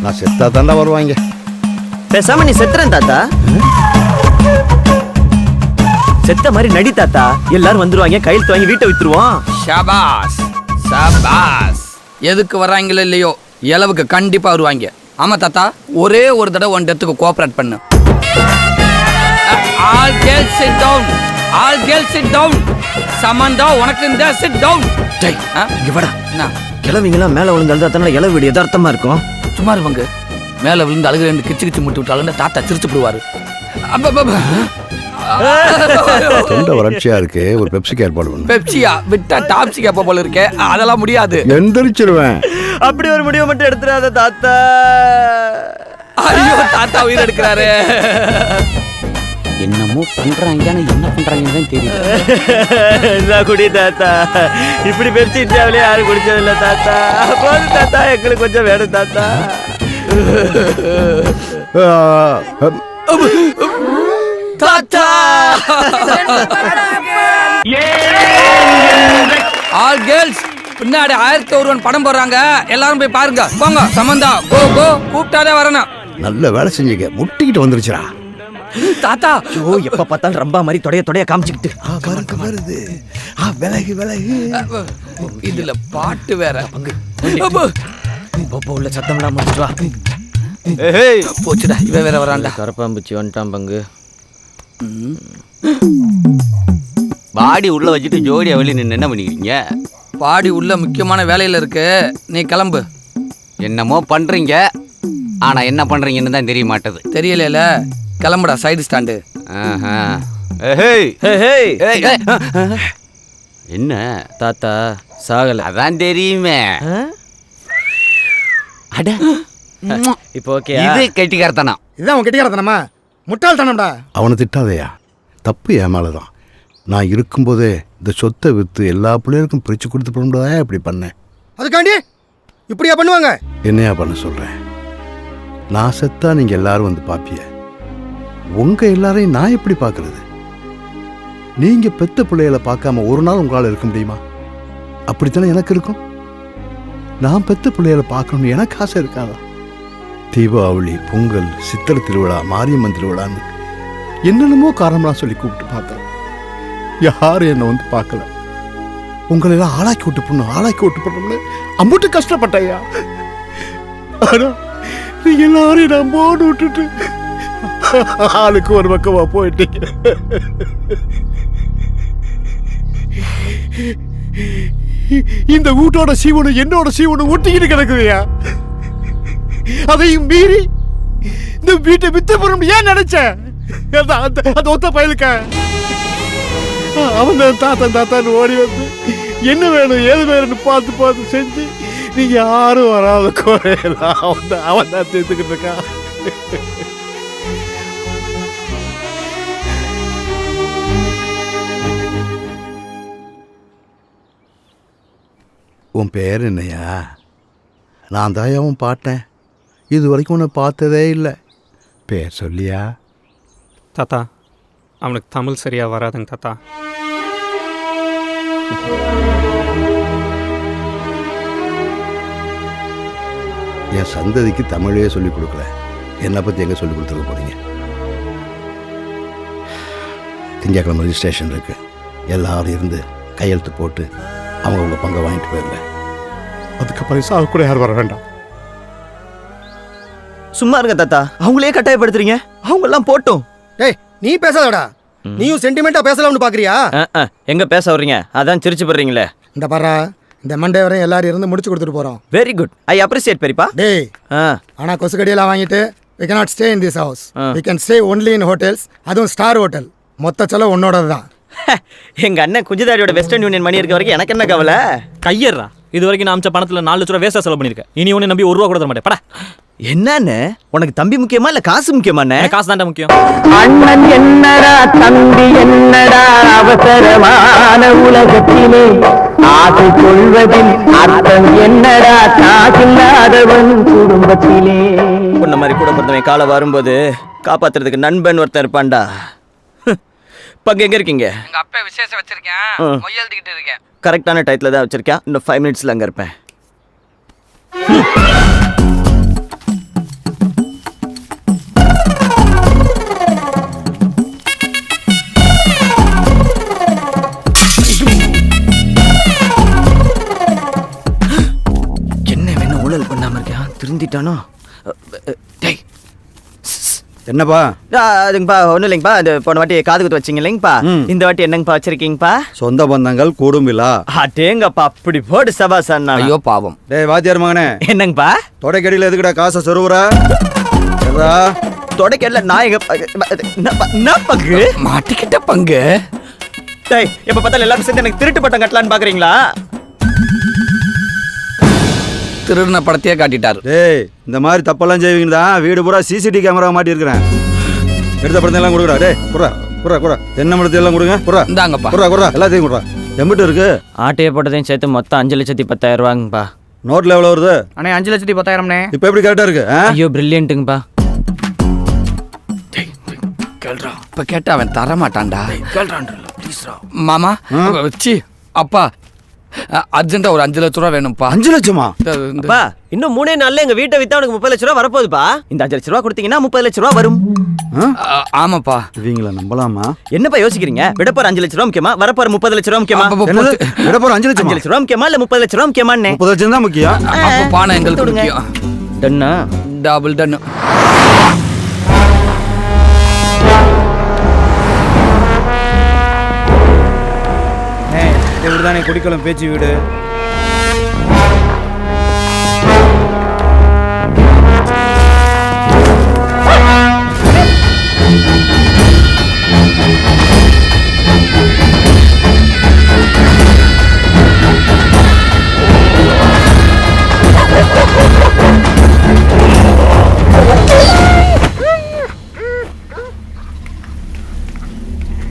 நான் செத்தா தாண்டா வருவாங்க. பேசாம நீ செத்துறேன் தாத்தா. செத்த மாதிரி நடி தாத்தா. எல்லாரும் வந்துருவாங்க, கையெழுத்து வாங்கி வீட்டை வித்துருவோம். ஷபாஸ் ஷபாஸ். எதுக்கு வர்றாங்களோ இல்லையோ இளவுக்கு கண்டிப்பா வருவாங்க. ஆமா தாத்தா, ஒரே ஒரு தடவை ஒன் டெத்துக்கு கோஆபரேட் பண்ணு. All girls sit down. All girls sit down. Samantha உனக்கு இந்த சிட் டவுன். டேய் இங்க வாடா. என்ன கிழவிங்கெல்லாம் மேல விழுந்து அழுதாத்தான இளவு வீடு யதார்த்தமா இருக்கும். சும்மா இருவாங்க. மேல விழுந்து அழுகு ரெண்டு கிச்சு கிச்சு முட்டி விட்டாலும் தாத்தா சிரிச்சு விடுவாரு. தொண்டை வறட்சியா இருக்கு, ஒரு பெப்சிக்கு ஏற்பாடு பண்ணு. பெப்சியா விட்டா டாப்ஸி கேப்ப போல இருக்கே, அதெல்லாம் முடியாது. எந்திரிச்சிருவேன். அப்படி ஒரு முடிவை மட்டும் எடுத்துறாத தாத்தா. ஐயோ தாத்தா உயிர் எடுக்கிறாரு. என்னமோ பண்றாங்கன்னு என்ன பண்றாங்கன்னு தெரியல. இந்த குடி தாத்தா. இப்படி பெப்சி இந்தியாவிலே யாரும் குடிச்சதில்ல தாத்தா. போதும் தாத்தா, எங்களுக்கு கொஞ்சம் வேணும் தாத்தா. தாத்தா ஆல் கேர்ள்ஸ் பின்னாடி 1001 படம் போடுறாங்க, எல்லாரும் போய் பாருங்க. போங்க சமந்தா, கோ கோ. கூப்பிட்டாலே வரணும். நல்ல வேலை செஞ்சீங்க, முட்டிக்கிட்டு வந்துருச்சுடா. தாத்தா ஐயோ, எப்ப பார்த்தாலும் ரம்பா மாதிரி தொடைய காமிச்சுக்கிட்டு. வருது விலகு விலகு. இதுல பாட்டு வேற. போப்போ உள்ள சத்தம்லாம் முடிச்சுட்டு வா. போச்சுடா, இவன் வேற வரான்டா. கரப்பாம்பூச்சி வந்துட்டான் பங்கு. பாடி உள்ள வச்சுட்டு ஜோடியா வெளியே நின்று என்ன பண்ணிக்கிறீங்க? பாடி உள்ள முக்கியமான வேலையில இருக்கு, நீ கிளம்பு. என்னமோ பண்றீங்க, ஆனா என்ன பண்றீங்கன்னு தான் தெரிய மாட்டது. தெரியல, கிளம்புடா சைடு ஸ்டாண்டு. என்ன தாத்தா சாகல, அதான் தெரியுமே. அட இப்போ ஓகே. இது கெட்டிக்காரத்தனம். இதான் உன் கெட்டிக்காரத்தனமா? முட்டாள்தனம்டா. அவனை திட்டாதையா, தப்பு என் மேலதான். நான் இருக்கும்போதே இந்த சொத்தை விற்று எல்லா பிள்ளைகளுக்கும் பிரித்து கொடுத்து போடாதா இப்படி பண்ணேன். அதுக்காண்டி இப்படியா பண்ணுவாங்க? என்னையா பண்ண சொல்கிறேன்? நான் செத்தா நீங்கள் எல்லாரும் வந்து பார்ப்பிய. உங்கள் எல்லாரையும் நான் எப்படி பார்க்கறது? நீங்கள் பெத்த பிள்ளைகளை பார்க்காம ஒரு நாள் உங்களால் இருக்க முடியுமா? அப்படித்தானே எனக்கு இருக்கும். நான் பெத்த பிள்ளைகளை பார்க்கணும்னு எனக்கு ஆசை இருக்காதா? தீபாவளி, பொங்கல், சித்திரை திருவிழா, மாரியம்மன் திருவிழான்னு என்னென்னமோ காரணம்லாம் சொல்லி கூப்பிட்டு பார்த்தேன். யாரும் என்னை வந்து பார்க்கல. உங்களெல்லாம் ஆளாக்கி விட்டு போடணும்னு அம்புட்டு கஷ்டப்பட்டையா. ஆனா நீங்க எல்லாரையும் நான் போட்டு விட்டுட்டு ஆளுக்கு ஒரு பக்கமா போயிட்டீங்க. இந்த வீட்டோட சீவனும் என்னோட சீவனும் ஒட்டிக்கிட்டு கிடக்குதுயா. அதையும் மீறி இந்த வீட்டை வித்து போறோம் ஏன் நினைச்சேன்? அந்த ஒத்த பயலுக்க அவன் தாத்தான்னு ஓடி வந்து என்ன வேணும் ஏது வேணும்னு பார்த்து செஞ்சு நீங்க யாரும் வராத குறையலாம் அவன் தான் சேர்த்துக்கிட்டு இருக்கான். உன் பேர் என்னையா? நான் தாயாவும் பாட்டேன். இது வரைக்கும் உன்னை பார்த்ததே இல்லை. பேர் சொல்லியா? தாத்தா, அவனுக்கு தமிழ் சரியா வராதுங்க தாத்தா. என் சந்ததிக்கு தமிழே சொல்லிக் கொடுக்கல, என்னை பற்றி எங்கே சொல்லிக் கொடுத்துருக்க போறீங்க? திங்கக்கிழமை ரிஜிஸ்ட்ரேஷன் இருக்கு, எல்லாரும் இருந்து கையெழுத்து போட்டு அவங்க உங்க பங்கை வாங்கிட்டு போயிருங்க. அதுக்கப்புறம் சாவு கூட யாரும் வர வேண்டாம். சும்மா இருங்க தாத்தா, அவங்களே கட்டாயப்படுத்துறீங்க. அவங்க எல்லாம் போட்டும். ஏய் நீ பேசாதடா. நீயும் சென்டிமெண்டா பேசலாம்னு பாக்குறியா? எங்க பேச வர்றீங்க? அதான் சிரிச்சு போடுறீங்களே. இந்த பாரா, இந்த மண்டே வரையும் எல்லாரும் இருந்து முடிச்சு கொடுத்துட்டு போறோம். வெரி குட், ஐ அப்ரிசியேட் பெரியப்பா. டேய் ஆனா கொசுக்கடியெல்லாம் வாங்கிட்டு we cannot stay in this house. We can stay only in hotels. அதுவும் ஸ்டார் ஹோட்டல். மொத்த செலவு உன்னோடது தான். எங்க அண்ணன் குஜிதாரியோட வெஸ்டர்ன் யூனியன் மணி இருக்க வரைக்கும் எனக்கு என்ன கவலை? கையறா, இது வரைக்கும் நான் அமிச்ச பணத்துல 4 லட்ச ரூபா வேஸ்டா செலவு பண்ணிருக்கேன். இனி ஒண்ணு நம்பி 1 ரூபா கூட தர மாட்டேன். படா. என்னன்னு உனக்கு தம்பி முக்கியமா இல்ல காசு முக்கியமாண்ணே? காசு தாண்டா முக்கியம். அண்ணன் என்னடா தம்பி என்னடா அவசரமான உலகத்திலே ஆசை கொள்வதில் அர்த்தம் என்னடா காசில்லாதவன் குடும்பத்திலே. உன்ன மாதிரி கூட பிறந்தவன் காலை வரும்போது காப்பாத்துறதுக்கு நண்பன் ஒருத்தன் இருப்பான்டா. பங்கு எங்க இருக்கீங்க? எங்க அப்பா விசேஷம் வச்சிருக்கேன், மொய்யல்திக்கிட்டு இருக்கேன். கரெக்டான டைத்துல தான் வச்சிருக்கேன். இன்னும் 5 மினிட்ஸ்ல அங்க இருப்பேன். திருந்திட்டானோ? டேய் என்னப்பா அதுங்கப்பா ஒன்றும் இல்லைங்கப்பா. அது போன வாட்டி காது குத்து வச்சிங்க இல்லைங்கப்பா, இந்த வாட்டி என்னங்கப்பா வச்சிருக்கீங்கப்பா? சொந்த பந்தங்கள் கூடும் விழா. அட்டேங்கப்பா, அப்படி போடு சபாஸ் அண்ணா. ஐயோ பாவம். டேய் வாத்தியார் மகனே, என்னங்கப்பா? தொடைக்கடியில் எதுக்குடா காசை சொருவுறா? தொடக்கல நான் எங்க என்ன பங்கு மாட்டிக்கிட்ட பங்கு. டேய், எப்ப பார்த்தாலும் எல்லாரும் சேர்ந்து எனக்கு திருட்டு பட்டம் கட்டலான்னு பாக்குறீங்களா? திருடின படத்தையே காட்டிட்டாரு. டேய், இந்த மாதிரி தப்பெல்லாம் செய்வீங்க தான் வீடு பூரா சிசிடிவி கேமரா மாட்டி இருக்கிறேன். எடுத்த படத்தை எல்லாம் கொடுக்குறா. டேய் குறா குறா குறா தென்னை மரத்தை எல்லாம் கொடுங்க. குறா இந்தாங்கப்பா. குறா குறா எல்லாத்தையும் குறா. எம்பிட்டு இருக்கு? ஆட்டையை போட்டதையும் சேர்த்து மொத்தம் 5,10,000 ரூபாங்கப்பா. நோட்ல எவ்வளவு வருது? அண்ணே 5,10,000. இப்போ எப்படி கரெக்டா இருக்கு? ஐயோ பிரில்லியன்ட்டுங்கப்பா. இப்ப கேட்டா அவன் தர மாட்டான்டா. மாமா சி அப்பா, அர்ஜென்ட்டா ஒரு 5 லட்ச ரூபா வேணும்ப்பா. 5 லட்சமா? அப்பா, இன்னும் 3 நாள்ல எங்க வீட்டை வித்தா உனக்கு 30 லட்ச ரூபா வரப்போகுதுப்பா. இந்த 5 லட்ச ரூபா கொடுத்தீங்கன்னா 30 லட்ச ரூபா வரும். ஆமாப்பா. இவங்கள நம்பலாமா? என்னப்பா யோசிக்கிறீங்க? விடப்போற 5 லட்ச ரூபா முக்கியமா, வரப்போற 30 லட்ச ரூபா முக்கியமா? என்னது? விட போற 5 லட்சமா? 5 லட்ச ரூபா முக்கியமா இல்ல 30 லட்ச ரூபா முக்கியமானே? 30 லட்சம் தான் முக்கியம். அப்ப பானை எங்களுக்கு கொடுங்க. முக்கியம். டன்னா டபுள் டன். இவர்தானே குடிக்குளம் பேச்சு வீடு.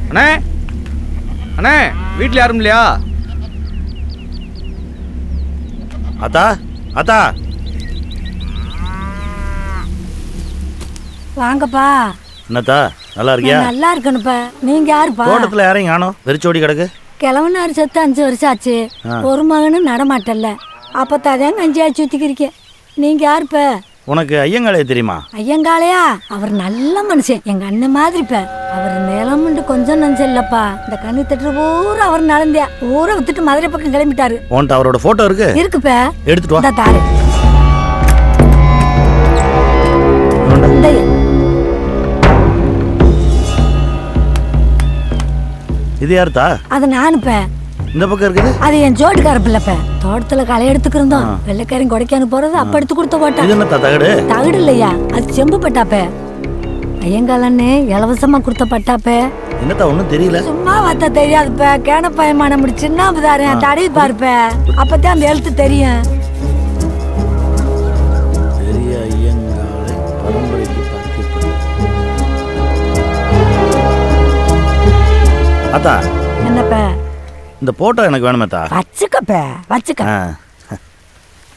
அண்ணே அண்ணே, வீட்டில் யாரும் இல்லையா? அத்தா அத்தா வாங்கப்பா. என்னத்தா நல்லா இருக்கியா? நான் நல்லா இருக்கணுப்பா. நீங்க யாருப்பா? தோட்டத்துல யாரையும் காணோம், வெறிச்சோடி கிடக்கு. கிழவனார் செத்து 5 வருஷம் ஆச்சு. ஒரு மகனும் நடமாட்டல்ல. அப்பத்தாதான் கஞ்சியா சுத்திக்கிறீங்க. நீங்க யாருப்ப? உனக்கு ஐயங்காளைய தெரியுமா? ஐயங்காளையா? அவர் நல்ல மனுஷன், எங்க அண்ணன் மாதிரிப்ப. அவர் நிலமுண்டு கொஞ்சம் நஞ்சம் இல்லப்பா. இந்த கண்ணு தட்டு பூரா அவர் நடந்தியா ஊரை வித்துட்டு மதுரை பக்கம் கிளம்பிட்டாரு. உன்கிட்ட அவரோட போட்டோ இருக்கு? இருக்குப்ப. எடுத்துட்டு வா. தாரு. இது யாருத்தா? அது நானுப்ப. இந்த பக்கம் இருக்குது. அது என் ஜோட்டுக்கார பிள்ளைப்ப. தோட்டத்துல களை எடுத்துக்கு இருந்தோம். வெள்ளைக்காரன் கொடைக்கானு போறது அப்ப எடுத்து கொடுத்த போட்டா. இது என்ன தகடு? தகடு இல்லையா, அது செம்பு பட்டாப்ப. ஐயங்காலன்னு இலவசமா கொடுத்த பட்டாப்ப. என்னத்தா ஒண்ணும் தெரியல. சும்மா வத்த தெரியாதுப்ப. கேன பயமான முடி சின்ன புதாரன் தடவி பாருப்ப. அப்பதான் அந்த எழுத்து தெரியும். பெரிய ஐயங்காளை பரம்பரைக்கு பார்க்கப்படும். அத்தா என்னப்ப? இந்த போட்டோ எனக்கு வேணுமேத்தா. வச்சுக்கப்ப வச்சுக்க.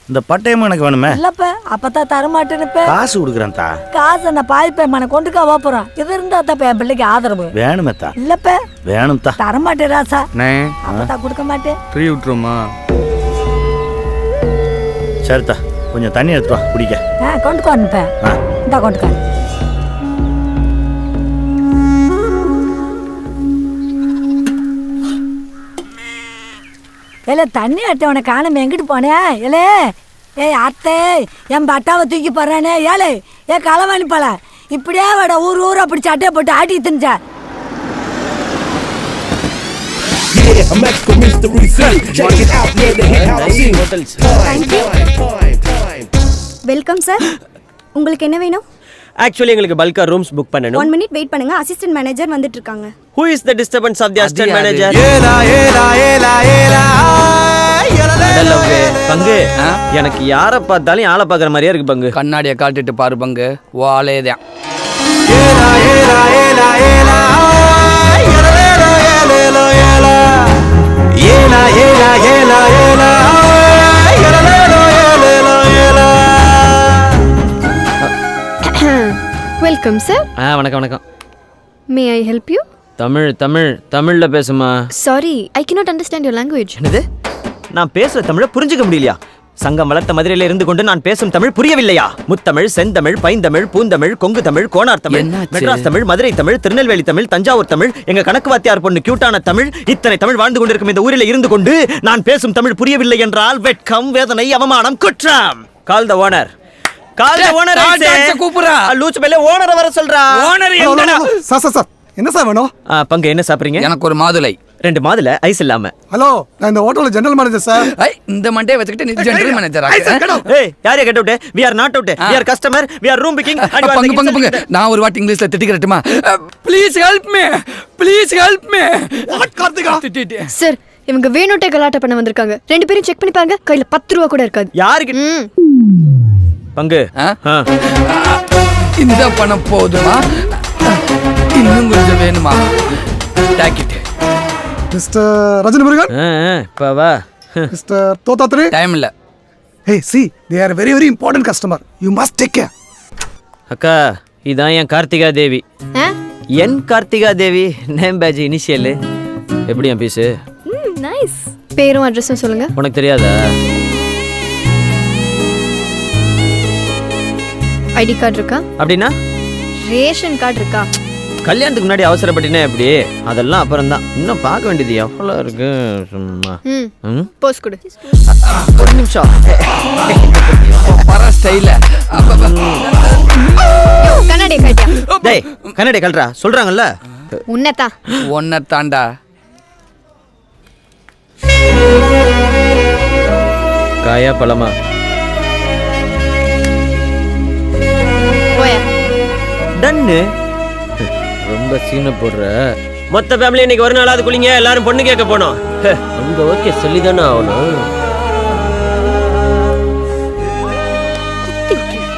இந்த பட்டயமும் எனக்கு வேணுமே. இல்லப்ப, அப்பதான் தரமாட்டேன்னுப்ப. காசு கொடுக்குறேன் தா. காசு நான் பாதி பயமான கொண்டுக்கா வாப்புறோம். இது இருந்தா தப்ப என் பிள்ளைக்கு ஆதரவு. வேணுமேத்தா. இல்லப்ப வேணும் தா. தரமாட்டேன் ராசா. அண்ணே அப்பதான் கொடுக்க மாட்டேன். ஃப்ரீ விட்டுருமா? சரித்தா, கொஞ்சம் தண்ணி எடுத்துட்டு வா குடிக்க. கொண்டுக்கோ அனுப்ப. இந்தா கொண்டுக்கோ. ஏலே தண்ணி அட்டவனை காணாம எங்கிட்டு போனேன்? ஏலே ஏய் அத்தை, என் பட்டாவை தூக்கி போடுறானே. ஏலே ஏ களவாணி பழ, இப்படியே வட ஊர் ஊரா அப்படி சட்டையை போட்டு ஆட்டி தின்னுச்சா. Welcome sir. உங்களுக்கு என்ன வேணும்? ஆக்சுவலி எங்களுக்கு பல்கா ரூம்ஸ் புக் பண்ணனும். 1 மினிட் வெயிட் பண்ணுங்க, அசிஸ்டன்ட் மேனேஜர் வந்துட்டு இருக்காங்க. Who is the disturbance of the assistant manager? பங்கு, எனக்கு யாரை பார்த்தாலும் ஆளை பார்க்குற மாதிரியே இருக்கு பங்கு. கண்ணாடியை காட்டிட்டு பாரு பங்கு, வாலேதான். Welcome sir. வணக்கம் வணக்கம். மே ஐ ஹெல்ப் யூ? தமிழ்ல பேசுமா? Sorry, I cannot understand your language. என்னது? நான் பேசுற தமிழை புரிஞ்சுக்க முடியலையா? சங்கம் வளர்த்த மதுரையில இருந்து கொண்டு நான் பேசும் தமிழ் புரியவில்லையா? முத்தமிழ், செந்தமிழ், பைந்தமிழ், பூந்தமிழ், கொங்கு தமிழ், கோனார் தமிழ், மெட்ராஸ் தமிழ், மதுரை தமிழ், திருநெல்வேலி தமிழ், தஞ்சாவூர் தமிழ், எங்க கணக்கு வாத்தியார் பொண்ணு கியூட்டான தமிழ், இத்தனை தமிழ் வாழ்ந்து கொண்டிருக்கும் இந்த ஊரில் இருந்து கொண்டு நான் பேசும் தமிழ் புரியவில்லை என்றால் வெட்கம், வேதனை, அவமானம், குற்றம். கால் த ஓனர். கால் ஓனர் கூப்பிடுறா. லூச்சு பையில ஓனரை வர சொல்றா. Owner hello, hello, hello. Sir sir sir என்ன சார் வேணும்? பங்கு என்ன சாப்பிடுறீங்க? எனக்கு ஒரு மாதுளை. 2 மாதுளை ஐஸ் இல்லாம. ஹலோ, நான் இந்த ஹோட்டல்ல ஜெனரல் மேனேஜர் சார். இந்த மண்டே வச்சுக்கிட்டு நீ ஜெனரல் மேனேஜர் ஏய் யாரே get out? we are not out, we are customer, we are room booking and you are பங்கு பங்கு பங்கு நான் ஒரு வாட்டி இங்கிலீஷ்ல திட்டிக்கிறட்டுமா? Please help me, please help me. What Karthika? Sir இவங்க வேணுட்டே கலாட்டா பண்ண வந்திருக்காங்க. 2 பேரும் செக் பண்ணி பாருங்க, கையில 10 ரூபா கூட இருக்காது. யாருக்கு பங்கு? இந்த பணம் போதுமா, இன்னும் கொஞ்சம் வேணுமா? டாக்கிட் மிஸ்டர் ரஜினி முருகன், பாவா. மிஸ்டர் தோத்தாத்ரி. டைம் இல்ல. Hey, see, they are a very very important customer. You must take care. அக்கா இதான் என் கார்த்திகா தேவி. என் கார்த்திகா தேவி நேம் பேட்ச் இனிஷியல். எப்படி என் பீஸ்? நைஸ். பேரும் அட்ரஸும் சொல்லுங்க. உனக்கு தெரியாதா? ஐடி கார்டு இருக்கா? அப்படின்னா ரேஷன் கார்டு இருக்கா? கல்யாணத்துக்கு முன்னாடி அவசரப்பட்டினா எப்படி? அதெல்லாம் அப்புறம் தான். இன்னும் பார்க்க வேண்டியது எவ்வளோ இருக்கு சும்மா. போஸ்ட் கொடு. ஒரு நிமிஷம். பர ஸ்டைல கண்ணாடி கட்டியா? டேய் கண்ணாடி கல்றா சொல்றாங்கல்ல. உன்னதா ஒன்ன தாண்டா. காயா பழமா? போய டன்னு. ரொம்ப சீனை போடுற. மொத்த ஃபேமிலி இன்னைக்கு ஒரு நாளாவது குளிங்க, எல்லாரும் பொண்ணு கேட்க போனோம். அங்க ஓகே சொல்லிதானே ஆகணும்.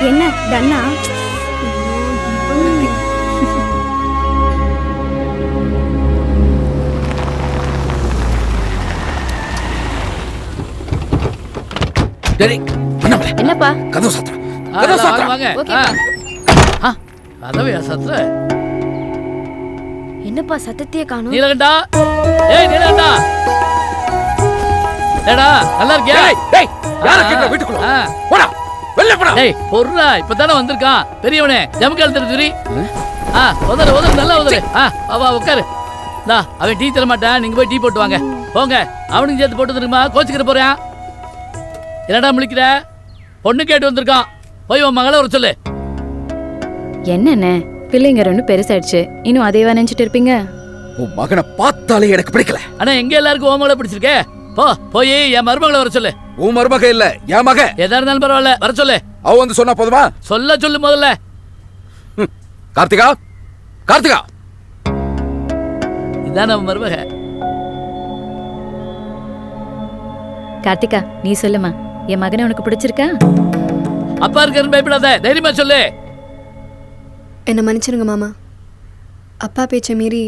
என்ன டன்னா? சரி என்னப்பா? கதவு சாத்துறா, கதவு சாத்துறா. ஓகேப்பா. கதவையா சத்துற? என்னப்பா சத்தத்தையே காணோம்? நீலகண்டா, ஏய் நீலகண்டா, ஏடா நல்லா இருக்கியா? டேய் யார கேக்குற? வீட்டுக்குள்ள போடா, வெளிய போடா. டேய் பொறுடா, இப்பதானே வந்திருக்கான் பெரியவனே. ஜமக்கால் தெரியுதுரி. உதறு உதறு நல்லா உதறு. வா உட்காரு. டா அவன் டீ தர மாட்டான், நீங்க போய் டீ போட்டு வாங்க. போங்க, அவனுக்கு சேர்த்து போட்டு வந்துருமா? கோச்சிக்கிற போறேன். என்னடா முழிக்கிற? பொண்ணு கேட்டு வந்திருக்கான், போய் உன் மகளை வர சொல்லு. என்னண்ணே பிள்ளைங்க 2 பெருசாயிடுச்சு, இன்னும் அதேவா நினைச்சிட்டு இருப்பீங்க? உன் மகனை பார்த்தாலே எனக்கு பிடிக்கல. ஆனா எங்க எல்லாருக்கும் உன் மகளை பிடிச்சிருக்கே. போ போய் என் மருமகளை வர சொல்லு. உன் மருமக இல்ல, என் மக. எதா இருந்தாலும் பரவாயில்ல, வர சொல்லு. அவ வந்து சொன்னா போதுமா? சொல்ல சொல்லு முதல்ல. கார்த்திகா, கார்த்திகா, இதான் நம்ம மருமக. கார்த்திகா நீ சொல்லுமா, என் மகனை உனக்கு பிடிச்சிருக்கா? அப்பா இருக்காருன்னு பயப்படாத, தைரியமா சொல்லு. என்ன மன்னிச்சிருங்க மாமா. அப்பா பேச்சை மீறி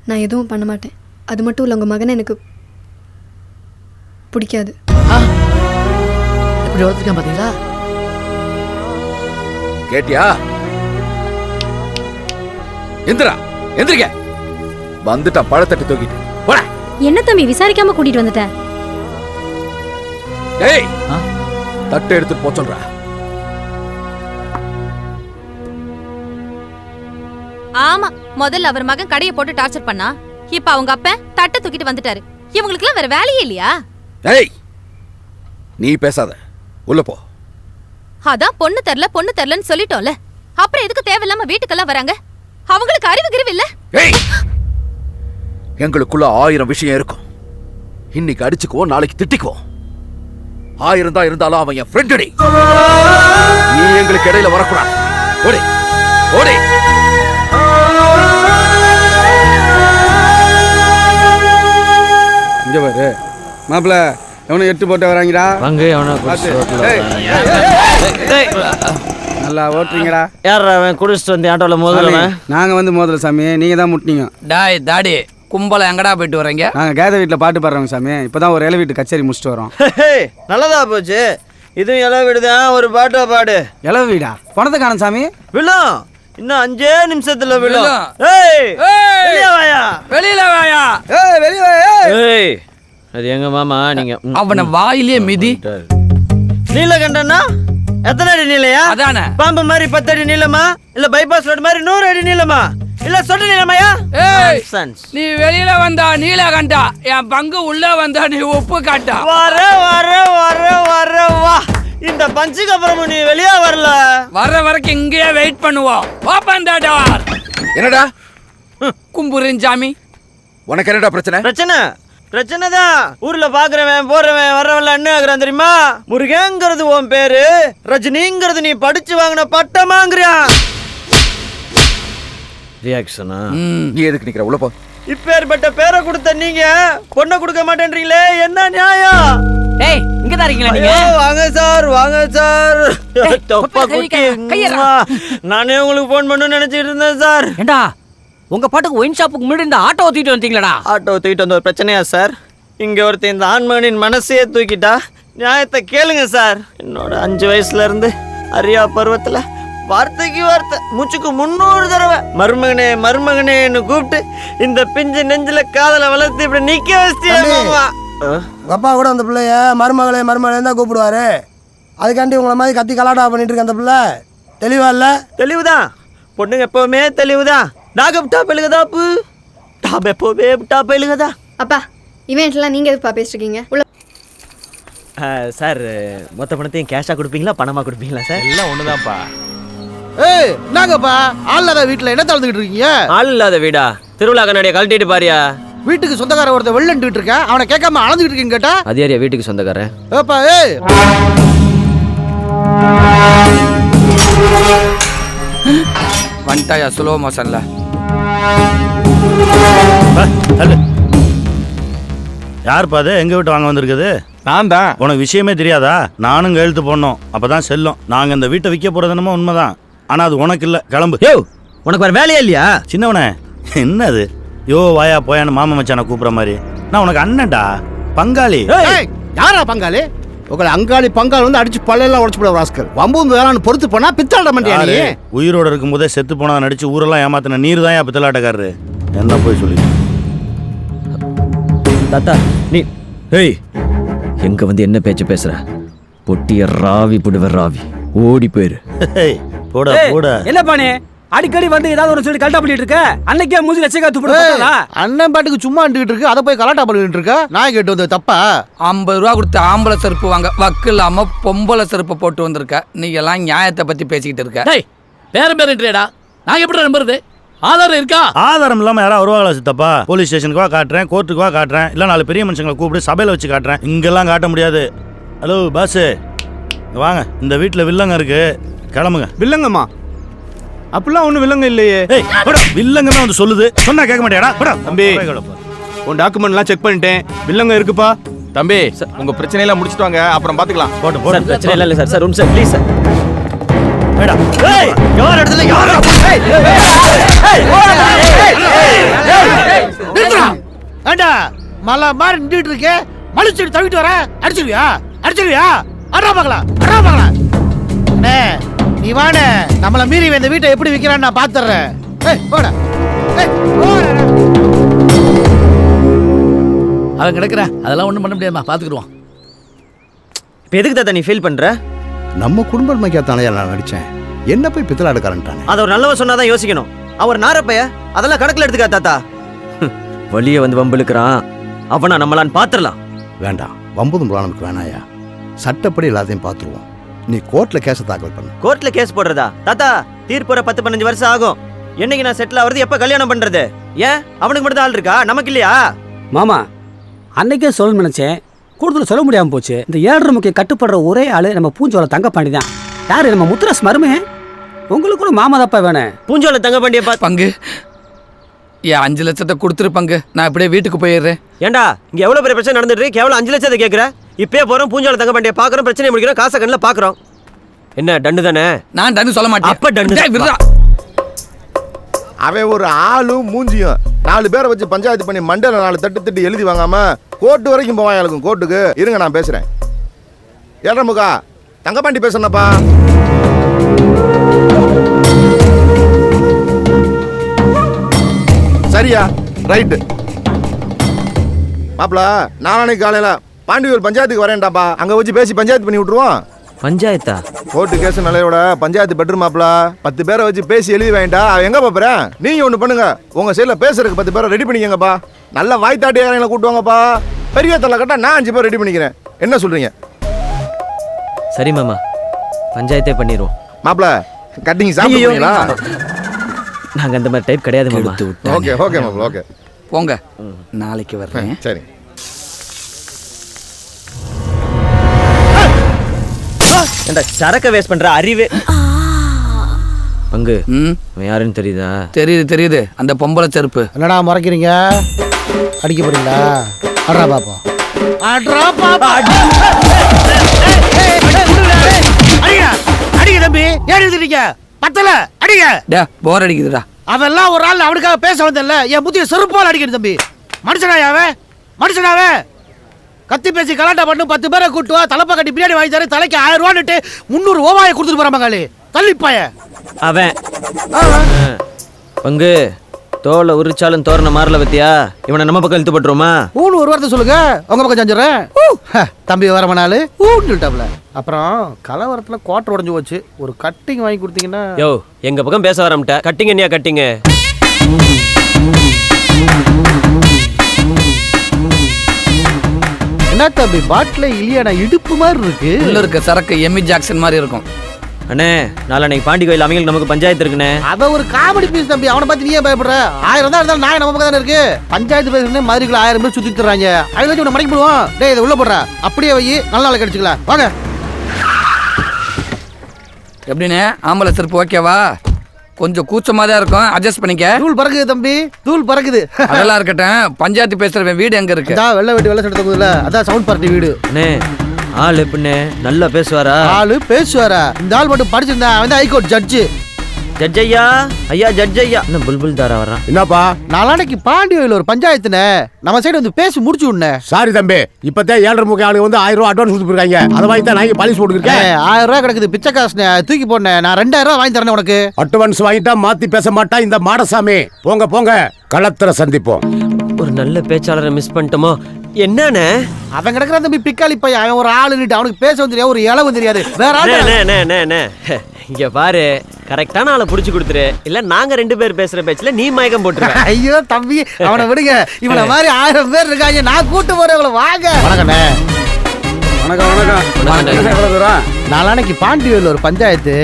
நான் எதுவும் பண்ண மாட்டேன். அது மட்டும் இல்லை, உங்கள் மகனை எனக்கு பிடிக்காது. எப்படி வளர்த்துருக்கேன் பாத்தீங்களா? கேட்டியா? எந்திரா, எந்திரிக்க. வந்துட்டா பழத்தட்டி தூக்கிட்டு போடா. என்ன தம்பி விசாரிக்காம கூட்டிட்டு வந்துட்டேன்? டேய் தட்டை எடுத்துட்டு போ சொல்றா. ஆமா, முதல்ல அவர் மகன் கடையை போட்டு டார்ச்சர் பண்ணா, இப்ப அவங்க அப்ப தட்டை தூக்கிட்டு வந்துட்டாரு. இவங்களுக்கு எல்லாம் வேற வேலையே இல்லையா? டேய் நீ பேசாத, உள்ள போ. அதான் பொண்ணு தரலன்னு சொல்லிட்டோம்ல, அப்புறம் எதுக்கு தேவையில்லாம வீட்டுக்கெல்லாம் வராங்க? அவங்களுக்கு அறிவு கிரிவு இல்ல? ஏய் எங்களுக்குள்ள 1000 விஷயம் இருக்கும். இன்னைக்கு அடிச்சுக்குவோம், நாளைக்கு திட்டிக்குவோம். 1000 தான் இருந்தாலும் அவன் என் ஃப்ரெண்ட். நீ எங்களுக்கு இடையில வரக்கூடாது. ஓடி ஓடி. இங்க பாரு மாப்பிள்ள, எவனை 8 போட்டு வராங்கடா. வாங்க அவனை நல்லா ஓட்டுறீங்கடா. யார் அவன் குடிச்சிட்டு வந்து ஆட்டோல மோதலவன்? நாங்க வந்து மோதல சாமி, நீங்க தான் முட்டினீங்க. டாய் தாடி கும்பல எங்கடா போயிட்டு வரீங்க? நாங்க கேத வீட்டுல பாட்டு பாடுறோங்க சாமி. இப்பதான் ஒரு இலை வீட்டு கச்சேரி முடிச்சுட்டு வரோம். நல்லதா போச்சு. இதுவும் இலை வீடுதான், ஒரு பாட்டா பாடு. இலை வீடா? பணத்தை காணும் சாமி. விழும், இன்னும் 5 நிமிஷத்துல விழும். வெளியில வாயா. ஏய் அது எங்க மாமா. நீங்க அவனை வாயிலே மிதி. நீலகண்டனா எத்தனை அடி நீளையா? அதானே பாம்பு மாதிரி 10 அடி நீளமா, இல்ல பைபாஸ் ரோடு மாதிரி 100 அடி நீளமா, இல்ல சொட்டு நீளமாயா? நீ வெளியில வந்தா நீலகண்டா, என் பங்கு உள்ள வந்தா நீ உப்பு காட்டா. வர வர வர வர வா. இந்த பஞ்சுக்கு அப்புறம் நீ வெளியே வரல. வர்ற வரைக்கும் இங்கேயே வெயிட் பண்ணுவோம். Open the door. என்னடா கும்புரின் சாமி, உனக்கு என்னடா பிரச்சனை? பிரச்சனை தான். ஊர்ல பாக்குறவன் போறவன் வர்றவன்ல என்ன ஆகுறான் தெரியுமா? முருகங்கிறது உன் பேரு, ரஜினிங்கிறது நீ படிச்சு வாங்கின பட்டமாங்கறியா? ரியாக்ஷனா? நீ எதுக்கு நிக்கிற? உள்ள போ. இப்பேற்பட்ட பேரை கொடுத்த நீங்க பொண்ணை கொடுக்க மாட்டேன்றீங்களே, என்ன நியாயம்? டேய் இங்க தான் இருக்கீங்களா நீங்க? வாங்க சார், வாங்க சார். தொப்பா குட்டி. நானே உங்களுக்கு ஃபோன் பண்ணணும்னு நினைச்சிட்டு இருந்தேன் சார். ஏண்டா உங்க பாட்டுக்கு ஒயின் ஷாப்புக்கு முன்னாடி இந்த ஆட்டோ தூக்கிட்டு வந்தீங்களடா? ஆட்டோ தூக்கிட்டு வந்த ஒரு பிரச்சனையா சார்? இங்க ஒருத்தன் இந்த ஆண்மகனின் மனசையே தூக்கிட்டா நியாயத்தை கேளுங்க சார். என்னோட 5 வயசுல இருந்து அறியா பருவத்துல வார்த்தைக்கு வார்த்தை மூச்சுக்கு 300 தடவை மருமகனே மருமகனேன்னு கூப்பிட்டு இந்த பிஞ்சு நெஞ்சில காதலை வளர்த்து இப்படி நிக்க வச்சிட்டியே மாமா. உங்கள் அப்பா கூட அந்த பிள்ளைய மருமகளே மருமகளே தான் கூப்பிடுவாரு. அதுக்காண்டி உங்களை மாதிரி கத்தி கலாட்டா பண்ணிட்டு இருக்க அந்த பிள்ளை தெளிவா இல்லை? தெளிவுதான். பொண்ணுங்க எப்பவுமே தெளிவுதான். நாகம் டாப் எழுகதாப்பு டாப் எப்போவே டாப் எழுகதா. அப்பா இவன்ட்லாம் நீங்கள் எதுப்பா பேசிருக்கீங்க? உள்ள சார் மொத்த பணத்தையும் கேஷாக கொடுப்பீங்களா பணமாக கொடுப்பீங்களா சார்? எல்லாம் ஒண்ணுதான்ப்பா. ஏய் நாங்கப்பா ஆள் இல்லாத வீட்டில் என்ன தளர்ந்துக்கிட்டு இருக்கீங்க? ஆள் இல்லாத வீடா? திருவிழா கண்ணாடியை கழட்டிட்டு பாரியா. வீட்டுக்கு சொந்தக்கார ஒருத்தர் வெள்ளன்ட்டு இருக்கேன், அவனை கேட்காம அளந்துக்கிட்டு இருக்கீங்க கேட்டா? அது யாரியா வீட்டுக்கு சொந்தக்காரன்? ஏப்பா ஏய் வந்துட்டாயா ஸ்லோ மோஷன்ல? யாருப்பா அது? எங்க வீட்டு வாங்க வந்திருக்குது? நான் தான். உனக்கு விஷயமே தெரியாதா? நானும் கையெழுத்து போடணும், அப்பதான் செல்லும். நாங்க இந்த வீட்டை விற்க போறது என்னமோ உண்மைதான், ஆனா அது உனக்கு இல்ல. கிளம்பு. யோ உனக்கு வேற வேலையா இல்லையா? சின்னவனே என்ன அது? யோ வாயா போயான்னு மாமா மச்சான கூப்பிடுற மாதிரி. நான் உனக்கு அண்ணன்டா, பங்காளி. ஏய் யாரா பங்காளி? உங்களை அங்காளி பங்காளி வந்து அடிச்சு பல்லையெல்லாம் உடச்சு போட ராஸ்கல். வம்பு வேளான்னு பொறுத்து போனா பித்தாட மாட்டியா நீ? உயிரோட இருக்கும் போதே செத்து போனதை நடிச்சு ஊரெல்லாம் ஏமாத்தின நீர் தான் பித்தலாட்டக்காரரு. என்ன போய் சொல்லி தாத்தா நீ ஏய் எங்க வந்து என்ன பேச்சு பேசுற? பொட்டிய ராவி புடுவ ராவி ஓடி போயிரு. போட போட. என்ன பானே அடிக்கடி வந்து ஏதாவது ஒரு சொல்லி கலட்டா பண்ணிட்டு இருக்க? அன்னைக்கே மூஞ்சி லட்சக்கா துப்புடா. அண்ணன் பாட்டுக்கு சும்மா அண்டுகிட்டு இருக்கு, அதை போய் கலாட்டா பண்ணிட்டு இருக்க. நான் கேட்டு வந்தது தப்பா? 50 ரூபா கொடுத்து ஆம்பளை செருப்பு வாங்க வக்கு இல்லாம பொம்பளை செருப்பு போட்டு வந்திருக்க. நீங்க எல்லாம் நியாயத்தை பத்தி பேசிக்கிட்டு இருக்க. டேய் பேரன்ட்ரேடா, நான் எப்படி நம்புறது? ஆதாரம் இருக்கா? ஆதாரம் இல்லாம யாராவது வருவாங்களா சித்தப்பா? போலீஸ் ஸ்டேஷனுக்கு வா காட்டுறேன், கோர்ட்டுக்கு வா காட்டுறேன், இல்ல 4 பெரிய மனுஷங்களை கூப்பிட்டு சபையில வச்சு காட்டுறேன். இங்கெல்லாம் காட்ட முடியாது. ஹலோ பாஸ் வாங்க, இந்த வீட்டுல வில்லங்க இருக்கு, கிளம்புங்க. வில்லங்கம்மா? அப்படிலாம் ஒன்றும் வில்லங்க இல்லையே. ஏய் வில்லங்க தான் வந்து சொல்லுது, சொன்னா கேட்க மாட்டியாடா? தம்பி உன் டாக்குமெண்ட்லாம் செக் பண்ணிட்டேன், வில்லங்க இருக்குப்பா. தம்பி உங்க பிரச்சனையெல்லாம் முடிச்சிட்டு வாங்க, அப்புறம் பாத்துக்கலாம். போட்டு போட்டு. பிரச்சனை இல்லை sir. Sir room sir please sir. மேடா ஏய் யார் இடத்துல யார்? ஏண்டா மலை மாதிரி நின்றுட்டு இருக்கே, மலிச்சுட்டு தவிட்டு வர அடிச்சிருவியா? அடிச்சிருவியா? அடா பார்க்கலாம், அடா பார்க்கலாம். அண்ணே நீ வாணே, நம்மளை மீறி இந்த வீட்டை எப்படி விற்கிறான்னு நான் பார்த்துறேன். ஏய் போடா, ஏய் போடா. அவன் கிடக்குற அதெல்லாம் ஒன்றும் பண்ண முடியாதுமா, பார்த்துக்குருவான். இப்போ எதுக்கு தாத்தா நீ ஃபீல் பண்ற? நம்ம குடும்ப மைக்காத்தானே நான் நடிச்சேன், என்ன போய் பித்தலாடுக்காரன்ட்டானே. அதை ஒரு நல்லவன் சொன்னாதான் யோசிக்கணும். அவர் நாரப்பைய அதெல்லாம் கணக்கில் எடுத்துக்கா தாத்தா. வழிய வந்து வம்பிழுக்கிறான், அவனா நம்மளான்னு பாத்துரலாம். வேண்டாம், வம்புதும் நமக்கு வேணாயா. சட்டப்படி எல்லாத்தையும் பார்த்துருவோம். நீ கோர்ட்ல கேஸை தாக்கல் பண்ணு. கோர்ட்ல கேஸ் போடுறதா தாத்தா? தீர்ப்புற 10-15 வருஷம் ஆகும். என்னைக்கு நான் செட்டில் ஆகுறது, எப்ப கல்யாணம் பண்றது? ஏன் அவனுக்கு மட்டும் ஆள் இருக்கா, நமக்கு இல்லையா? மாமா அன்னைக்கே சொல்லணும்னு நினைச்சேன், கூடுதல் சொல்ல முடியாம போச்சு. இந்த 7 முக்கிய கட்டுப்படுற ஒரே ஆளு நம்ம பூஞ்சோல தங்கப்பாண்டி தான். யாரு? நம்ம முத்துராஸ் மருமே. உங்களுக்கு கூட மாமா தப்பா வேணே. பூஞ்சோல தங்கப்பாண்டிய பங்கு ஏன் 5 லட்சத்தை கொடுத்துரு பங்கு, நான் இப்படியே வீட்டுக்கு போயிடுறேன். ஏண்டா இங்க எவ்வளவு பெரிய பிரச்சனை நடந்துட்டு இருக்கு, கேவலம் 5 லட்சத்தை கேட்குற? இப்பயே போறோம், பூஞ்சோல தங்கப்பாண்டிய பாக்குறோம், பிரச்சனை முடிக்கிறோம், காசை கண்ணில் பாக்குறோம். என்ன டன்னு தானே? நான் டன்னு சொல்ல மாட்டேன். அப்ப டன்னு. அவன் ஒரு ஆளும் மூஞ்சியும் 4 பேரை வச்சு பஞ்சாயத்து பண்ணி மண்டல 4 தட்டு எழுதி வாங்காம கோர்ட்டு வரைக்கும் போவான். எனக்கு கோர்ட்டுக்கு இருங்க, நான் பேசுறேன். ஏழமுகா தங்கப்பாண்டி பேசுறப்பா. சரியா? ரைட்டு மாப்பிள, நாளைக்கு காலையில பாண்டியூர் பஞ்சாயத்துக்கு வரேன்டாப்பா. அங்க வச்சு பேசி பஞ்சாயத்து பண்ணி விட்டுருவோம். பஞ்சாயத்தா? கோர்ட்டு கேஸ் நிலையோட பஞ்சாயத்து பெட்ரூம் மாப்பிள. 10 பேரை வச்சு பேசி எழுதி வாங்கிட்டா அவன் எங்க பாப்புறேன். நீங்க ஒண்ணு பண்ணுங்க, உங்க சைட்ல பேசுறதுக்கு 10 பேரை ரெடி பண்ணிக்கங்கப்பா. நல்ல வாய்த்தாட்டியாரங்களை கூட்டுவாங்கப்பா. பெரிய தலை கட்டா நான் 5 பேர் ரெடி பண்ணிக்கிறேன். என்ன சொல்றீங்க? சரி மாமா, பஞ்சாயத்தே பண்ணிடுவோம். மாப்பிள கட்டிங் சாப்பிடுவீங்களா? நாங்க அந்த மாதிரி டைப் கிடையாது மாமா. ஓகே ஓகே மாப்பிள ஓகே. போங்க, நாளைக்கு வர்றேன். சரி. இந்த சரக்க வேஸ்ட் பண்ற அறிவே. பங்கு அவன் யாருன்னு தெரியுதா? தெரியுது. அந்த பொம்பளை செருப்பு. என்னடா முறைக்கிறீங்க? அடிக்க போறீங்களா? அட்ரா பாப்போம். அடிங்க தம்பி, ஏன் எழுதிட்டீங்க? பத்தல அடிங்க. போர் அடிக்குதுடா. அவெல்லாம் ஒரு ஆள் அவனுக்காக பேச வந்தல, என் புத்திய செருப்பால் அடிக்கணும் தம்பி. மனுஷனாவே கத்தி பேசி கலாட்டா பண்ணு, 10 பேரை கூட்டுவா, தலைப்பா கட்டி பிரியாணி வாங்கி தர, தலைக்கு 1000 ரூபான்னுட்டு 300 ஓவாயை கொடுத்துட்டு போற மகாளி தள்ளிப்பாய அவன். பங்கு தோலை உரிச்சாலும் தோரண மாறல பத்தியா? இவனை நம்ம பக்கம் இழுத்து போட்டுருமா? ஒரு வார்த்தை சொல்லுங்க, உங்க பக்கம் செஞ்சுறேன். தம்பி வர நாள் சொல்லிட்டாப்ல. அப்புறம் கலவரத்துல குவார்டர் உடஞ்சு போச்சு, ஒரு கட்டிங் வாங்கி கொடுத்தீங்கன்னா. யோ, எங்க பக்கம் பேச வரமாட்ட. கட்டிங் என்னையா கட்டிங்க? என்ன தம்பி பாட்டில இல்லையா? இடுப்பு மாதிரி இருக்கு. உள்ள இருக்க சரக்கு எம்மி ஜாக்சன் மாதிரி இருக்கும். அண்ணே, நாளைக்கு பாண்டி கோயில் அவங்களுக்கு நமக்கு பஞ்சாயத்து இருக்குண்ணே. அவ ஒரு காமெடி பீஸ் தம்பி, அவனை பார்த்து நீயே பயப்படுற? 1000 தான் இருந்தாலும் நாய் நம்ம பக்கம் தானே இருக்கு. பஞ்சாயத்து பேசுறேன் மதுரைக்குள்ள 1000 பேர் சுத்தி தர்றாங்க. அதுல வச்சு உன்னை மடக்கி போடுவோம். டேய், இதை உள்ள போடுற, அப்படியே வை, நல்ல நாளைக்கு அடிச்சுக்கலாம். வாங்க. எப்படின்னு ஆம்பளை செருப்பு ஓகேவா? கொஞ்சம் கூச்சமா தான் இருக்கும், அட்ஜஸ்ட் பண்ணிக்க. தூள் பறக்குது தம்பி, தூள் பறக்குது. அதெல்லாம் இருக்கட்டும், பஞ்சாயத்து பேசுறவன் வீடு எங்க இருக்கு? வெள்ளை வெட்டி வெள்ளை சட்டை போதுல, அதான் சவுண்ட் பார்ட்டி வீடு. அண்ணே, ஆள் எப்படின்னு நல்லா பேசுவாரா? ஆளு பேசுவாரா? இந்த ஆள் மட்டும் படிச்சிருந்தா அவன் தான் ஹைகோர்ட் ஜட்ஜு. ஜட்ஜ் ஐயா, ஜட்ஜ் ஐயா. என்ன புல்புல் தாரா வர்றான்? என்னப்பா? நாளைக்கு பாண்டி கோயில் ஒரு பஞ்சாயத்துனே, நம்ம சைடு வந்து பேசி முடிச்சு விடுனே. சாரி தம்பி, இப்பதான் 7.5 முக்கிய ஆளுங்க வந்து 1000 ரூபாய் அட்வான்ஸ் கொடுத்துருக்காங்க. அதை வாங்கி தான் நான் பாலிஷ் போட்டுருக்கேன். 1000 ரூபாய் கிடக்குது, பிச்சை காசுனே, தூக்கி போடனே. நான் 2000 ரூபாய் வாங்கி தரேன் உனக்கு. அட்வான்ஸ் வாங்கிட்டா மாத்தி பேச மாட்டா இந்த மாடசாமி. போங்க களத்துல சந்திப்போம். ஒரு நல்ல பேச்சாளரை மிஸ் பண்ணிட்டோமோ என்னன்னு? அவன் கிடக்குற தம்பி பிக்காளி பையன். அவன் ஒரு ஆளு நிட்டு, அவனுக்கு பேச தெரியாது, ஒரு இளவு தெரியாது. வேற இங்க பாரு, கரெக்டான ஆளை புடிச்சு கொடுத்துரு, இல்ல நாங்க 2 பேர் பேசுற பேச்சுல நீ மயக்கம் போட்டுருவ. ஐயோ தம்பி, அவனை விடுங்க. இவனை மாதிரி 1000 பேர் இருக்காங்க, நான் கூட்டு போறேன். இவளை வாங்க. வணக்கண்ணே. வணக்கம். நாளைக்கு பாண்டி கோயில் ஒரு பஞ்சாயத்து,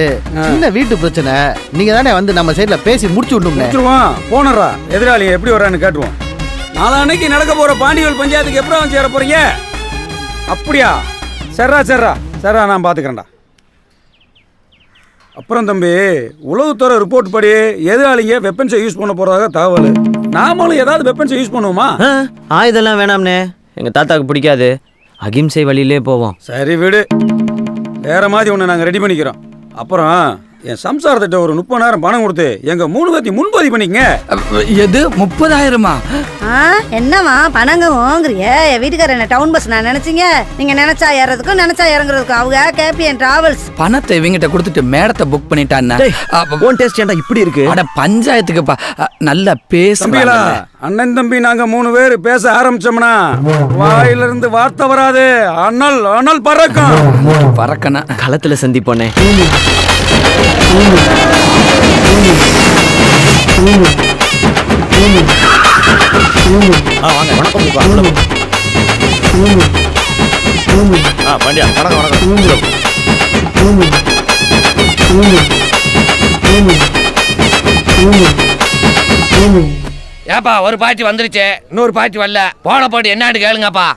சின்ன வீட்டு பிரச்சனை. நீங்க தானே வந்து நம்ம சைடுல பேசி முடிச்சு விடணும். போனரா எதிராளி எப்படி வரான்னு கேட்டுருவோம். நாளைக்கு நடக்க போற பாண்டியல் பஞ்சாயத்துக்கு எப்படி வந்து சேர போறீங்க? அப்படியா? சர்ரா நான் பாத்துக்கிறேன்டா. அப்புறம் தம்பி, உளவுத்துறை ரிப்போர்ட் படி எதிராளிங்க வெப்பன்ஸை யூஸ் பண்ண போறதாக தகவல். நாமளும் ஏதாவது வெப்பன்ஸை யூஸ் பண்ணுவோமா? ஆயுதெல்லாம் வேணாம்னே, எங்க தாத்தாக்கு பிடிக்காது. அகிம்சை வழியிலே போவோம். சரி விடு, வேற மாதிரி ஒன்று நாங்கள் ரெடி பண்ணிக்கிறோம். அப்புறம் என் சம்சாரத்திட்ட ஒரு 30,000 பணம் கொடுத்து எங்க 3 பேர்த்தையும் முன்பதிவு பண்ணிக்கங்க. எது 30,000-மா? என்னவா பணங்க வாங்குறிய? என் வீட்டுக்கார என்ன டவுன் பஸ் நான் நினைச்சீங்க? நீங்க நினைச்சா ஏறதுக்கும் நினைச்சா இறங்குறதுக்கும் அவங்க கேபிஎன் டிராவல்ஸ். பணத்தை இவங்கிட்ட கொடுத்துட்டு மேடத்தை புக் பண்ணிட்டான். ஓன் டேஸ்ட் ஏன்டா இப்படி இருக்கு? அட பஞ்சாயத்துக்கு நல்லா பேசுறீங்களா? அண்ணன் தம்பி நாங்க 3 பேர் பேச ஆரம்பிச்சோம்னா வாயிலிருந்து வார்த்தை வராது. அண்ணல் பறக்கணும். களத்துல சந்திப்போனே. வாங்க. வணக்கம். பாண்டியா வணக்கம். ஏப்பா, ஒரு பாட்டி வந்துருச்சு, இன்னொரு பாட்டி வரல. போன பாட்டி என்னன்னு கேளுங்கப்பா.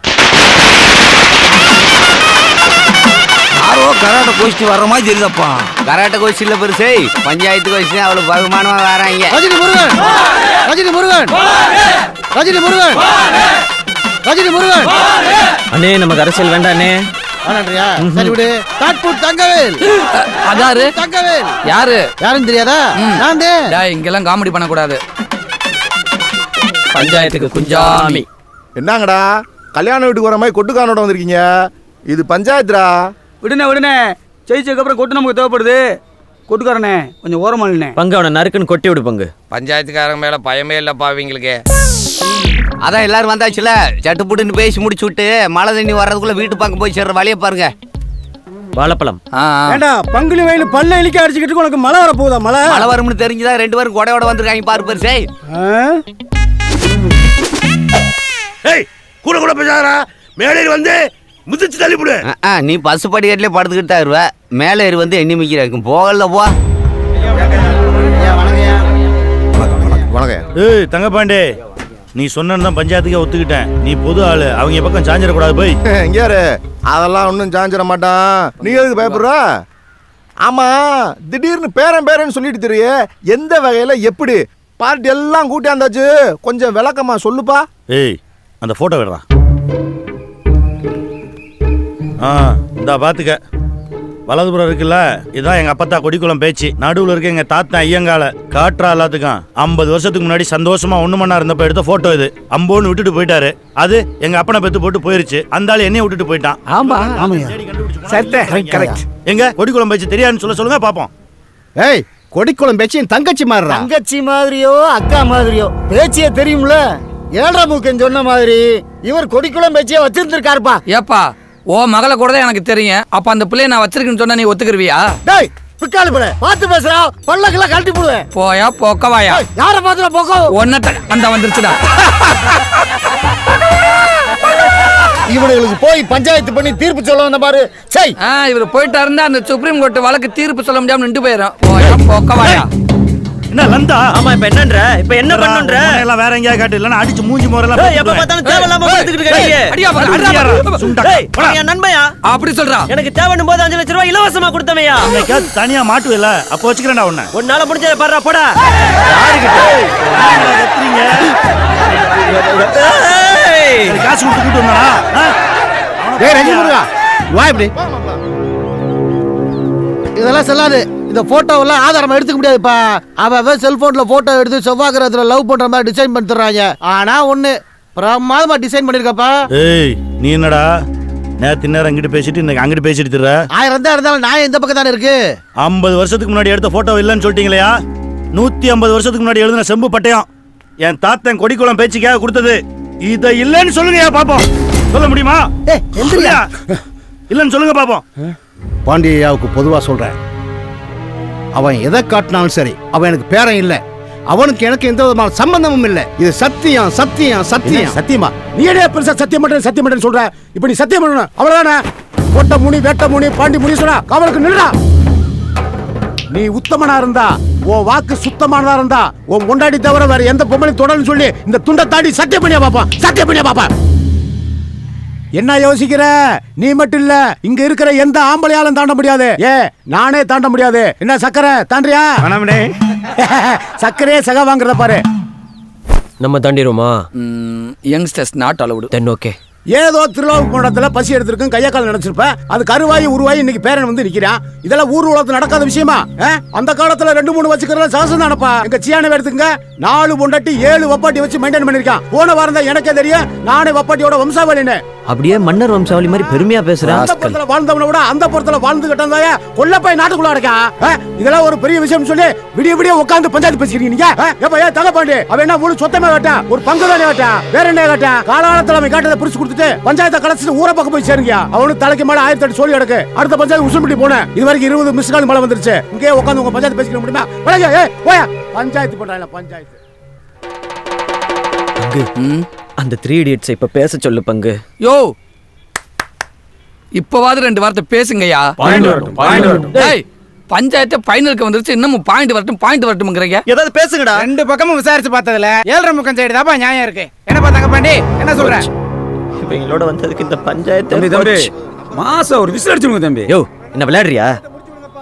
யாரோ கராட்டை கோஷ்டி வர்ற மாதிரி தெரியுதப்பா. கராட்டை கோஷ்டி இல்ல பெருசே, பஞ்சாயத்து கோஷ்டி. அவ்வளவு பகுமானமா வராங்க. ரஜினி முருகன். அண்ணே, நமக்கு அரசியல் வேண்டாண்ணே. சரி விடு. தாட்பூட் தங்கவேல். அதாரு தங்கவேல் யாருன்னு தெரியாதா? நான் இங்கெல்லாம் காமெடி பண்ணக்கூடாது. பஞ்சாயத்துக்கு குஞ்சாமி. என்னங்கடா கல்யாண வீட்டுக்கு வர மாதிரி கொட்டுக்கானோட வந்திருக்கீங்க? இது பஞ்சாயத்துடா. விடுனே ஜெயிச்சதுக்கப்புறம் கொட்டு நமக்கு தேவைப்படுது. கொட்டுக்காரனே கொஞ்சம் ஓரமானே. பங்கு அவனை நறுக்குன்னு கொட்டி விடு பங்கு. பஞ்சாயத்துக்காரங்க மேல பயமே இல்லப்பா அவங்களுக்கு. அதான் எல்லாரும் வந்தாச்சுல, சட்டு புட்டுன்னு பேசி முடிச்சு விட்டு மழை தண்ணி வர்றதுக்குள்ள வீட்டு பக்கம் போய் சேர்ற வழியை பாருங்க. வாழைப்பழம். ஏண்டா பங்குனி வயலு பல்ல இழிக்க அடிச்சுக்கிட்டு உனக்கு மழை வர போகுதா? மழை வரும்னு தெரிஞ்சுதான் 2 பேரும் கொடையோட வந்திருக்காங்க பாரு பெருசே. கூட பேசாதடா. மேடையில் வந்து முதிச்சு தள்ளிவிடு. நீ பஸ் படிக்கட்டிலே படுத்துக்கிட்டு தான் இருவ. மேலே ஏறி வந்து எண்ணி மிக்கிறாக்கும் போகல போ. வணக்கம். ஏய் தங்கப்பாண்டே, நீ சொன்னதான் பஞ்சாயத்துக்கே ஒத்துக்கிட்டேன். நீ பொது ஆளு, அவங்க பக்கம் சாஞ்சிடக்கூடாது போய். இங்க யாரு? அதெல்லாம் ஒன்றும் சாஞ்சிட மாட்டான். நீ எதுக்கு பயப்படுற? ஆமா, திடீர்னு பேரன்னு சொல்லிட்டு தெரிய எந்த வகையில எப்படி பார்ட்டி எல்லாம் கூட்டியாந்தாச்சு? கொஞ்சம் விளக்கமா சொல்லுப்பா. ஏய் அந்த போட்டோ விடுறா. இந்தா பாத்துக்க. வலதுபுறம் இருக்குல்ல, இதான் எங்க அப்பத்தா கொடிக்குளம் பேச்சு. நடுவுல இருக்க எங்க தாத்தா ஐயங்கால காட்டுறா எல்லாத்துக்கும். 50 வருஷத்துக்கு முன்னாடி சந்தோஷமா ஒண்ணு மண்ணா இருந்தப்ப எடுத்த போட்டோ இது. அம்போன்னு விட்டுட்டு போயிட்டாரு. அது எங்க அப்பனை பெத்து போட்டு போயிருச்சு. அந்த ஆளு என்னைய விட்டுட்டு போயிட்டான். ஆமா எங்க கொடிக்குளம் பேச்சு தெரியாதுன்னு சொல்லுங்க பாப்போம். ஏய், கொடிக்குளம் பேச்சு என் தங்கச்சி மாதிரிடா. தங்கச்சி மாதிரியோ அக்கா மாதிரியோ பேச்சியே தெரியும்ல. 7ஆம் மூக்கன் சொன்ன மாதிரி இவர் கொடிக்குளம் பேச்சியே வச்சிருந்திருக்காருப்பா. ஏப்பா ஓ மகளை கூட தான் எனக்கு தெரியும். அப்ப அந்த பிள்ளைய நான் வச்சிருக்கேன்னு சொன்னா நீ ஒத்துக்கிருவியா? டேய் பிக்காலு போல பார்த்து பேசுறா, பல்லக்கெல்லாம் கழட்டி போடுவேன். போயா போக்கவாயா? யார பாத்துற போக்கோ? ஒன்னட்ட அந்த வந்துருச்சுடா. இவனுங்களுக்கு போய் பஞ்சாயத்து பண்ணி தீர்ப்பு சொல்ல வந்த பாரு. சை, இவர் போயிட்டா இருந்தா அந்த சுப்ரீம் கோர்ட் வழக்கு தீர்ப்பு சொல்ல முடியாம நின்று போயிடும். போயா போக்கவாயா? என்ன லந்தா? ஆமா இப்ப என்னன்ற? இப்ப என்ன பண்ணன்ற? எல்லாம் வேற எங்கயா காட்டு, இல்லனா அடிச்சு மூஞ்சி மோரெல்லாம். ஏய் எப்ப பார்த்தாலும் தேவலாம வந்துக்கிட்டு இருக்கீங்க. அடியா அடியா சுண்டா. ஏய் என் நண்பயா அப்படி சொல்றா. எனக்கு தேவனும் போது 5 லட்சம் ரூபாய் இலவசமா கொடுத்தமையா. இன்னைக்கு தனியா மாட்டுவல, அப்ப வச்சுக்கிறேன்டா உன்னை. உன்னால முடிஞ்சத பாறா போடா. ஏய் காசு கொடுத்துட்டு வந்தா. டேய் ரஞ்சி முருகா, வா இப்படி. இதெல்லாம் செல்லாது. இந்த போட்டோவெல்லாம் ஆதாரமா எடுத்துக்க முடியாதுப்பா. அவன் செல்போன்ல போட்டோ எடுத்து செவ்வாய் கிரகத்துல லவ் பண்ற மாதிரி டிசைன் பண்ணி தர்றாங்க. ஆனா ஒண்ணு பிரமாதமா டிசைன் பண்ணிருக்கப்பா. ஏய் நீ என்னடா நேத்து நேரம் அங்கிட்டு பேசிட்டு இன்னைக்கு அங்கிட்டு பேசிட்டு திர? 1000 தான் இருந்தாலும் நான் எந்த பக்கம் தானே இருக்கு. 50 வருஷத்துக்கு முன்னாடி எடுத்த போட்டோ இல்லைன்னு சொல்லிட்டீங்களா? 150 வருஷத்துக்கு முன்னாடி எழுதின செம்பு பட்டயம் என் தாத்தன் கொடிக்குளம் பேச்சுக்காக கொடுத்தது. இத இல்லைன்னு சொல்லுங்க பாப்போம். சொல்ல முடியுமா? இல்லைன்னு சொல்லுங்க பாப்போம். பாண்டியாவுக்கு பொதுவா சொல்றேன், அவன் எதை காட்டினாலும் சரி, அவன் எனக்கு பேரன் இல்லை. அவனுக்கு எனக்கு எந்த விதமான சம்பந்தமும் இல்லை. இது சத்தியம் சத்தியம் சத்தியம். சத்தியமா? நீ என்ன பெருசா சத்தியம் மட்டும் சொல்ற? இப்ப நீ சத்தியம் பண்ணணும் அவ்வளவுதானே? கொட்ட முனி வேட்ட முனி பாண்டி முனி சொன்னா காவலுக்கு நில்லுடா. நீ உத்தமனா இருந்தா, உன் வாக்கு சுத்தமானதா இருந்தா, உன் முன்னாடி தவிர வேற எந்த பொம்பளையும் தொடர்ந்து சொல்லி இந்த துண்டை தாண்டி சத்தியம் பண்ணியா பாப்பா. சத்தியம் பண்ணியா பாப்பா. என்ன யோசிக்கிற? நீ மட்டும் இல்ல, இங்க இருக்கிற எந்த ஆம்பளையாலும் தாண்ட முடியாது. நானே தாண்ட முடியாது. என்ன சக்கரை தாண்டியா? சக்கரையே சக வாங்குறத பாரு. நம்ம தாண்டிரோமா? Youngsters not allowed. Then okay. ஏதோ திருவிழாவுக்கு போனதுல பசி எடுத்திருக்கும், கையா கால் நினைச்சிருப்ப. அது கருவாயி உருவாயி இன்னைக்கு பேரன் வந்து நிக்கிறான். இதெல்லாம் ஊர் உலகத்துல நடக்காத விஷயமா? அந்த காலத்துல 2-3 வச்சுக்கிறதுல சகசம் தானப்பா. எங்க சியானவை எடுத்துங்க, 4 பொண்டாட்டி 7 வப்பாட்டி வச்சு மெயின்டைன் பண்ணிருக்கான். போன வாரம் தான் எனக்கே தெரியும் நானே வப்பாட்டியோட வம்சாவளின்னு. அப்படியே மன்னர் வம்சாவளி மாதிரி பெருமையா பேசுறான். அந்த புறத்துல வாழ்ந்தவனை விட அந்த புறத்துல வாழ்ந்து கிட்டந்தாய கொல்லப்பை நாட்டுக்குள்ள அடக்கா. இதெல்லாம் ஒரு பெரிய விஷயம் சொல்லி விடிய விடிய உட்கார்ந்து பஞ்சாயத்து பேசிக்கிறீங்க நீங்க. ஏப்பா ஏன் தங்கப்பாண்டி அவன் என்ன முழு சொத்தமே வேட்டா, ஒரு பங்கு தானே வேட்டா, வேற என்ன வேட்டா? காலாளத்துல அவன் காட்டதை பிரிச்சு கொடுத்துட்டு பஞ்சாயத்தை கலச்சிட்டு ஊரை பக்கம் போய் சேருங்க. அவனுக்கு தலைக்கு மேல 1008 சொல்லி கிடக்கு. அடுத்த பஞ்சாயத்து உசும்பட்டி போனேன். இது வரைக்கும் 20 மிஸ் கால் மழை வந்துருச்சு. இங்கே உட்காந்து உங்க பஞ்சாயத்து பேசிக்க முடியுமா? போயா பஞ்சாயத்து பண்றாங்க பஞ்சாயத்து. அந்த 3 idiots இப்ப பேச சொல்லு பங்கு. யோ இப்பவாது 2 வார்த்தை பேசுங்கய்யா. டேய் பஞ்சாயத்து ஃபைனலுக்கு வந்துருச்சு, இன்னமும் பாயிண்ட் வரட்டும்ங்கறீங்க. ஏதாவது பேசுங்கடா. 2 பக்கமும் விசாரிச்சு பார்த்ததுல 7.5 முக்கம் சைடு தாப்பா நியாயம் இருக்கு. என்னப்பா தங்கப்பாண்டி என்ன சொல்ற? இவங்களோட வந்ததுக்கு இந்த பஞ்சாயத்து தம்பி மாசம் ஒரு விசில் அடிச்சுங்க தம்பி. யோ என்ன விளையாடுறியா?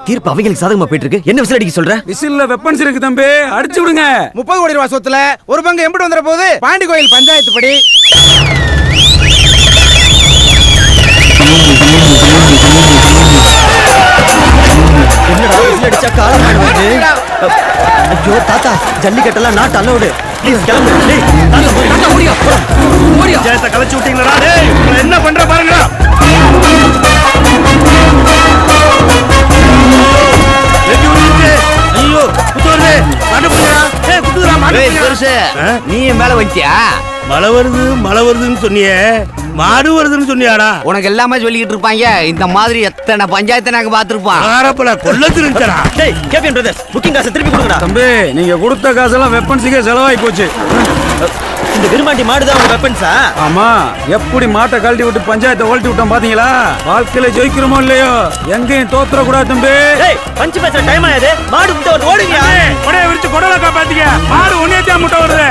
தீர்ப்பு அவங்களுக்கு சாதகமா போயிட்டு இருக்கு. என்ன விசில் அடிக்க சொல்ற? விசில்ல வெப்பன்ஸ் இருக்கு தம்பி, அடிச்சு விடுங்க. 30 கோடி ரூபாய் சொத்துல ஒரு பங்கு எம்பிட்டு வந்துற போது பாண்டி கோயில் பஞ்சாயத்து படி என்னடா விசில் அடிச்சா காலம் ஆடுது. ஐயோ தாத்தா, ஜல்லிக்கட்டெல்லாம் நாட் அலோடு. ப்ளீஸ் கிளம்பு. டேய் தாத்தா ஓடியா ஓடியா. ஜெயத்தை கலச்சு விட்டீங்களா? டேய் என்ன பண்ற பாருங்கடா. ஐயோ குத்துறே மாட்டேங்கடா. ஏய் குத்துறா மாட்டேங்கடா. பெருசு நீ மேல வந்துட்டியா? மழை வருதுன்னு சொன்னியே, மாடு வருதுன்னு சொன்னியாடா? உனக்கு எல்லாமே சொல்லிக்கிட்டு இருப்பாங்க. இந்த மாதிரி எத்தனை பஞ்சாயத்தை நாங்க பாத்துருப்போம். ஆரப்பல கொல்லத்திருந்தா. டேய் கேபிஎன் பிரதர்ஸ் புக்கிங் காசை திருப்பி கொடுங்கடா. தம்பி நீங்க கொடுத்த காசெல்லாம் வெப்பன்ஸுக்கே செலவாகி போச்சு. இந்த விரும்பாண்டி மாடுதான் உங்க வெப்பன்ஸா? ஆமா, எப்படி மாட்டை கழட்டி விட்டு பஞ்சாயத்தை ஓல்ட்டி விட்டோம் பாத்தீங்களா? வாழ்க்கையில ஜெயிக்கிறோமோ இல்லையோ, எங்கேயும் தோத்துற கூடாது தம்பி. பஞ்சு பேசுற டைம் ஆகுது, மாடு முட்டை வருது, ஓடுங்க. கொடையை விரிச்சு கொடலை காப்பாத்தீங்க, மாடு ஒன்னே முட்டை வருது.